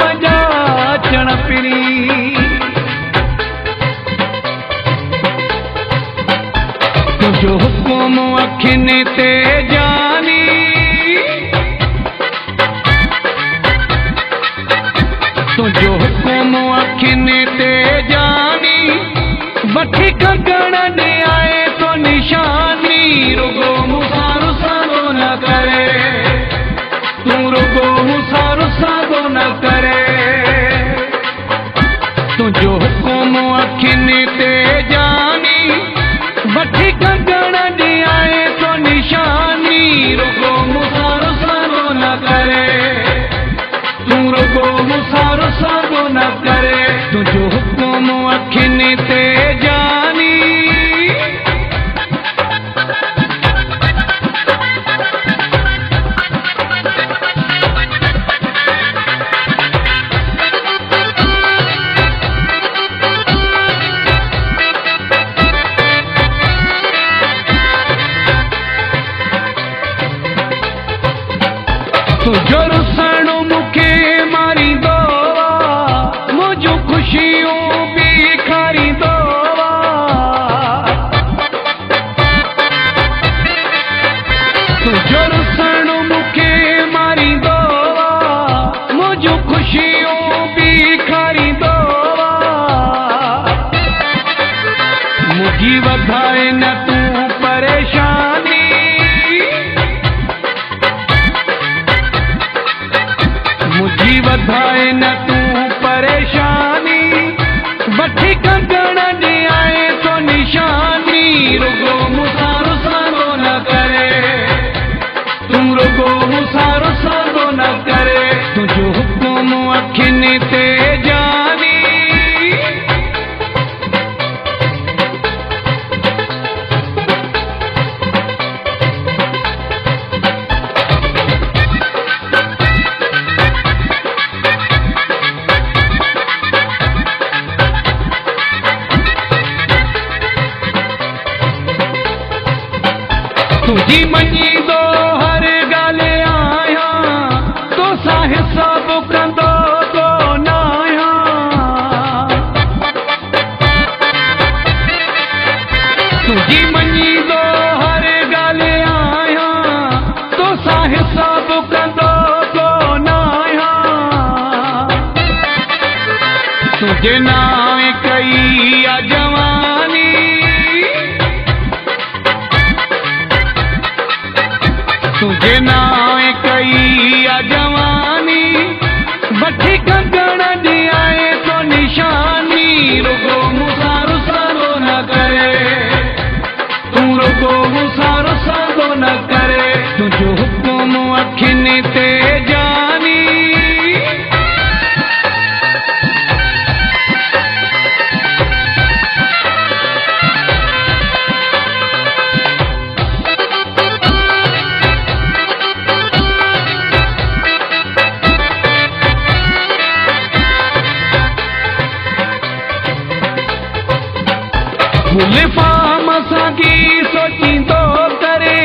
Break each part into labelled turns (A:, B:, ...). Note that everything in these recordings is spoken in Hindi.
A: पंजा चण पिरी तुझो हुकुम अखिन ते जानी तुझो हुकुम अखिन ते जानी वठी कंगण ॾे आए तो निशानी रुगो मुसारो सादो न करे तू रुगो मुसारो सादो न करे तुझो हुकुम अखिन ते जानी वठी कंगण ॾे आए तो निशानी रुगो मुसारो सादो न करे तू रुगो मुसारो सादो न करे तुझो हुकुम अखिन ते जानी तुझो रुसण मुखे मारी दो मुझो खुशियों भी खारी दो तुझो रुसण मुखे मारी दो मुझो खुशियों भी खारी दो मुझी वधाए न तू परेशानी मुझी वधाए न तू परेशानी वठी कंगण ॾे आए तो निशानी रुगो मुसारो सादो न करे तू रुगो मुसारो सादो न करे तुझो हुकुम अखिन ते जानी तुझी मञी दो हर ॻाल्हि आहियां तो सा हिसाब कंदो तो न आहियां तुझी मञी दो हर ॻाल्हि आहियां तो सा हिसाब कंदो तो न आहियां तुझे नाम कई आ जवानी तुझे नाम कई आ जवानी वठी कंगण ॾे आए तो निशानी रुगो मुसारो सादो न करे तू रुगो मुसारो सादो न करे तुझो हुकुम अखिन ते जानी गुलफाम सागी सोचींदो करे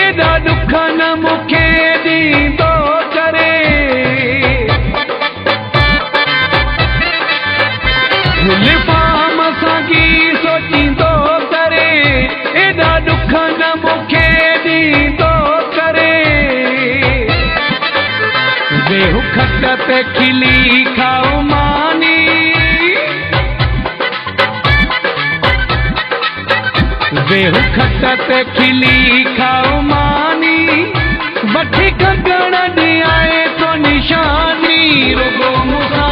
A: एॾा दुख न मूंखे ॾींदो करे गुलफाम सागी सोचींदो करे एॾा दुख न मूंखे ॾींदो करे वेहु खट ते खिली खाओ मानी वेहु खट ते खिली खाओ मानी वठी कंगण ॾे आए तो निशानी रुगो मुसारो